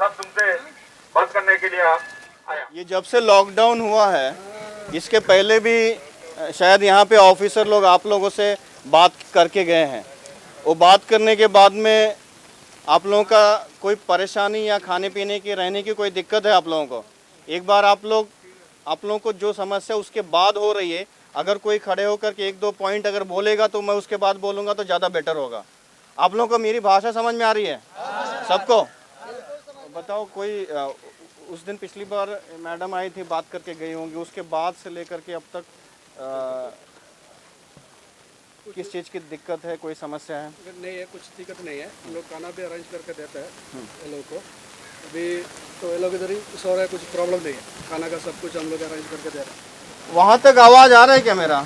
बात तुमसे बात करने के लिए आया। ये जब से लॉकडाउन हुआ है, इसके पहले भी शायद यहाँ पे ऑफिसर लोग आप लोगों से बात करके गए हैं। वो बात करने के बाद में आप लोगों का कोई परेशानी या खाने पीने की रहने की कोई दिक्कत है आप लोगों को? एक बार आप लोगों को जो समस्या उसके बाद हो रही है, अगर कोई खड़े होकर के एक दो पॉइंट अगर बोलेगा तो मैं उसके बाद बोलूँगा तो ज़्यादा बेटर होगा। आप लोगों को मेरी भाषा समझ में आ रही है सबको? बताओ कोई उस दिन पिछली बार मैडम आई थी, बात करके गई होंगी, उसके बाद से लेकर के अब तक किस चीज़ की दिक्कत है, कोई समस्या है? नहीं है, कुछ दिक्कत नहीं है। हम लोग खाना भी अरेंज करके देते हैं ये लोग को। अभी तो ये लोग इधर ही सो रहे हैं, कुछ प्रॉब्लम नहीं है। खाना का सब कुछ हम लोग अरेंज करके दे रहे हैं। वहाँ तक आवाज़ आ रहा है क्या मेरा?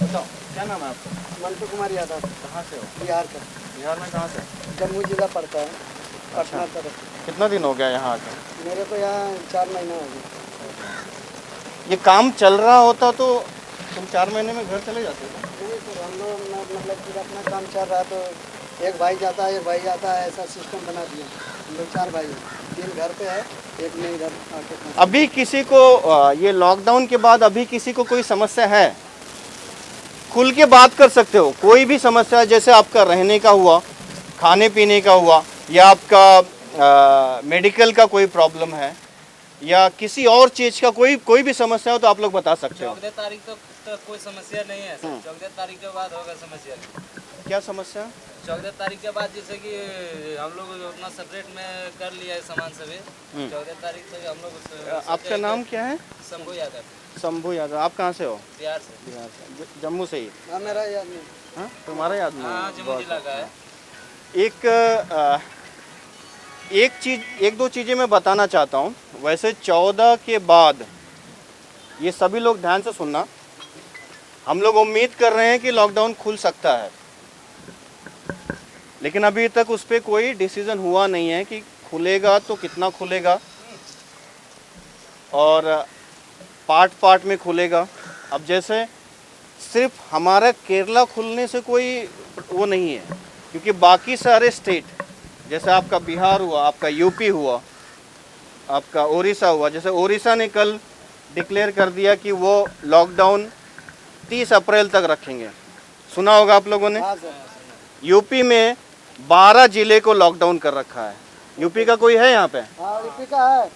बताओ क्या नाम है आपका? मंटू कुमार यादव। कहाँ से हो? बिहार का। बिहार में कहाँ से? जम्मू जिला पड़ता है, पटना तरफ। कितना दिन हो गया यहाँ आके? मेरे को यहाँ 4 महीना हो गया। ये काम चल रहा होता तो तुम 4 महीने में घर चले जाते थे? नहीं सर, हम लोग मतलब कि अपना काम चल रहा है तो एक भाई जाता है, एक भाई आता है, ऐसा सिस्टम बना दिया। हम लोग 4 भाई हैं, 3 घर पे है, एक नहीं घर आके। अभी किसी को ये लॉकडाउन के बाद अभी किसी को कोई समस्या है? खुल के बात कर सकते हो, कोई भी समस्या, जैसे आपका रहने का हुआ, खाने पीने का हुआ, या आपका मेडिकल का कोई प्रॉब्लम है, या किसी और चीज़ का कोई भी समस्या हो तो आप लोग बता सकते हो। 14 तारीख तक कोई समस्या नहीं है सर। 14 तारीख के बाद होगा समस्या। क्या समस्या? 14 तारीख के बाद जैसे कि हम लोग अपना सेपरेट में कर लिया है सामान सभी। 14 तारीख तक हम लोग। आपका नाम क्या है? शंभू यादव। शंभू यादव। आप कहाँ से हो? बिहार से। बिहार से। जम्मू से ही? हाँ, मेरा याद नहीं। हाँ, तुम्हारा याद नहीं? हाँ, जम्मू जिला का है। एक दो चीज़ें मैं बताना चाहता हूँ। वैसे 14 के बाद ये सभी लोग ध्यान से सुनना, हम लोग उम्मीद कर रहे हैं कि लॉकडाउन खुल सकता है, लेकिन अभी तक उस पर कोई डिसीज़न हुआ नहीं है कि खुलेगा तो कितना खुलेगा और पार्ट पार्ट में खुलेगा। अब जैसे सिर्फ हमारा केरला खुलने से कोई वो नहीं है, क्योंकि बाकी सारे स्टेट, जैसे आपका बिहार हुआ, आपका यूपी हुआ, आपका उड़ीसा हुआ, जैसे उड़ीसा ने कल डिक्लेयर कर दिया कि वो लॉकडाउन 30 अप्रैल तक रखेंगे, सुना होगा आप लोगों ने। हाँ सर। यूपी में 12 जिले को लॉकडाउन कर रखा है। यूपी का कोई है यहाँ पे? हाँ, यूपी का है।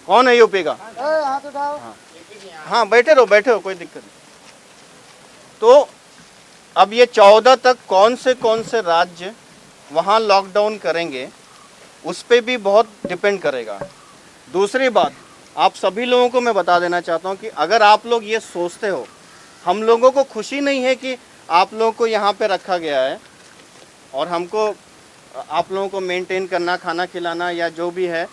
कौन है यूपी का? हाथ उठाओ। हाँ, बैठे रहो, कोई दिक्कत नहीं। तो अब ये 14 तक कौन से राज्य वहाँ लॉकडाउन करेंगे, उस पर भी बहुत डिपेंड करेगा। दूसरी बात, आप सभी लोगों को मैं बता देना चाहता हूँ कि अगर आप लोग ये सोचते हो, हम लोगों को खुशी नहीं है कि आप लोगों को यहाँ पे रखा गया है और हमको आप लोगों को मेंटेन करना, खाना खिलाना या जो भी है,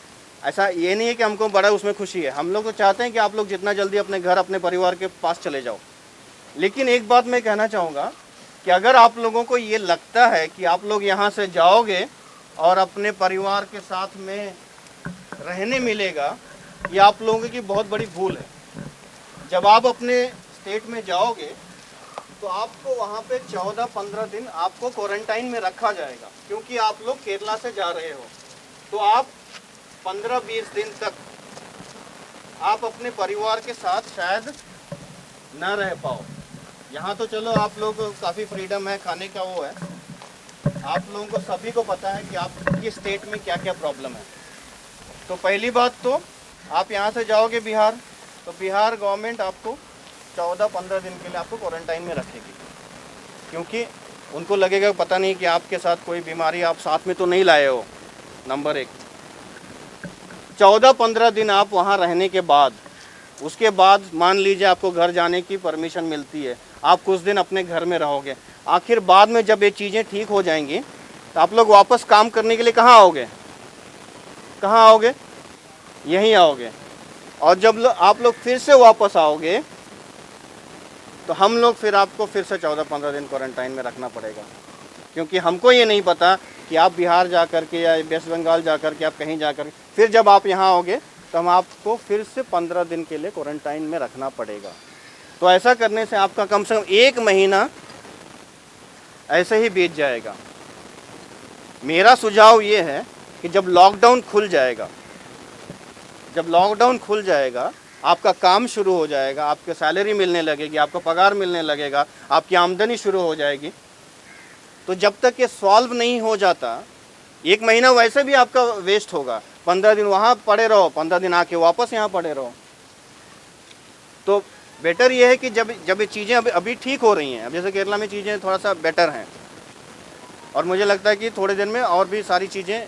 ऐसा ये नहीं है कि हमको बड़ा उसमें खुशी है। हम लोग तो चाहते हैं कि आप लोग जितना जल्दी अपने घर, अपने परिवार के पास चले जाओ। लेकिन एक बात मैं कहना चाहूँगा कि अगर आप लोगों को ये लगता है कि आप लोग यहाँ से जाओगे और अपने परिवार के साथ में रहने मिलेगा, ये आप लोगों की बहुत बड़ी भूल है। जब आप अपने स्टेट में जाओगे तो आपको वहाँ पे 14-15 दिन आपको क्वारंटाइन में रखा जाएगा, क्योंकि आप लोग केरला से जा रहे हो। तो आप 15-20 दिन तक आप अपने परिवार के साथ शायद ना रह पाओ। यहाँ तो चलो आप लोग काफ़ी फ्रीडम है, खाने का वो है, आप लोगों को सभी को पता है कि आपकी स्टेट में क्या क्या प्रॉब्लम है। तो पहली बात तो आप यहाँ से जाओगे बिहार, तो बिहार गवर्नमेंट आपको 14-15 दिन के लिए आपको क्वारंटाइन में रखेगी, क्योंकि उनको लगेगा पता नहीं कि आपके साथ कोई बीमारी आप साथ में तो नहीं लाए हो। नंबर 1, 14-15 दिन आप वहाँ रहने के बाद, उसके बाद मान लीजिए आपको घर जाने की परमिशन मिलती है, आप कुछ दिन अपने घर में रहोगे। आखिर बाद में जब ये चीज़ें ठीक हो जाएंगी तो आप लोग वापस काम करने के लिए कहाँ आओगे? कहाँ आओगे? यहीं आओगे। और जब आप लोग फिर से वापस आओगे तो हम लोग फिर आपको फिर से 14-15 दिन क्वारंटाइन में रखना पड़ेगा, क्योंकि हमको ये नहीं पता कि आप बिहार जा कर के या वेस्ट बंगाल जा कर के आप कहीं जा कर फिर जब आप यहाँ आओगे तो हम आपको फिर से 15 दिन के लिए क्वारंटाइन में रखना पड़ेगा। तो ऐसा करने से आपका कम से कम 1 महीना ऐसे ही बीत जाएगा। मेरा सुझाव ये है कि जब लॉकडाउन खुल जाएगा, जब लॉकडाउन खुल जाएगा, आपका काम शुरू हो जाएगा, आपके सैलरी मिलने लगेगी, आपको पगार मिलने लगेगा, आपकी आमदनी शुरू हो जाएगी, तो जब तक ये सॉल्व नहीं हो जाता, 1 महीना वैसे भी आपका वेस्ट होगा, 15 दिन वहाँ पड़े रहो, 15 दिन आके वापस यहाँ पड़े रहो। तो बेटर ये है कि जब ये चीज़ें अभी ठीक हो रही हैं, अब जैसे केरला में चीज़ें थोड़ा सा बेटर हैं, और मुझे लगता है कि थोड़े दिन में और भी सारी चीज़ें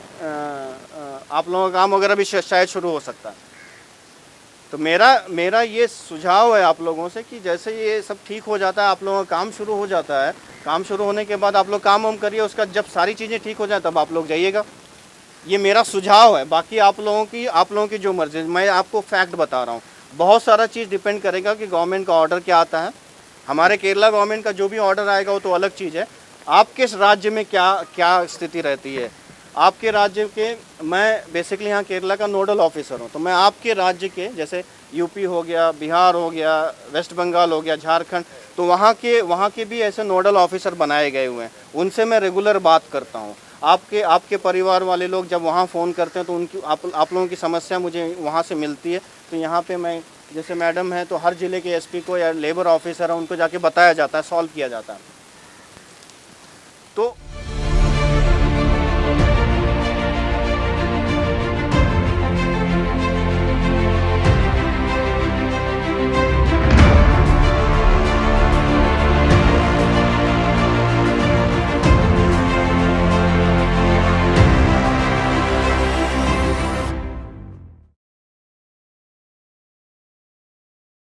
आप लोगों का काम वगैरह भी शायद शुरू हो सकता है। तो मेरा ये सुझाव है आप लोगों से कि जैसे ये सब ठीक हो जाता है, आप लोगों का काम शुरू हो जाता है, काम शुरू होने के बाद आप लोग काम वाम करिए, उसका जब सारी चीज़ें ठीक हो जाए तब आप लोग जाइएगा। ये मेरा सुझाव है, बाकी आप लोगों की जो मर्जी। मैं आपको फैक्ट बता रहा हूँ, बहुत सारा चीज़ डिपेंड करेगा कि गवर्नमेंट का ऑर्डर क्या आता है। हमारे केरला गवर्नमेंट का जो भी ऑर्डर आएगा वो तो अलग चीज़ है। आपके राज्य में क्या स्थिति रहती है, आपके राज्य के, मैं बेसिकली यहाँ केरला का नोडल ऑफिसर हूँ, तो मैं आपके राज्य के, जैसे यूपी हो गया, बिहार हो गया, वेस्ट बंगाल हो गया, झारखंड, तो वहाँ के भी ऐसे नोडल ऑफिसर बनाए गए हुए हैं, उनसे मैं रेगुलर बात करता हूँ। आपके परिवार वाले लोग जब वहाँ फ़ोन करते हैं तो उनकी आप लोगों की समस्या मुझे वहाँ से मिलती है, तो यहाँ पे मैं, जैसे मैडम है तो हर ज़िले के एसपी को या लेबर ऑफिसर है उनको जाके बताया जाता है, सॉल्व किया जाता है।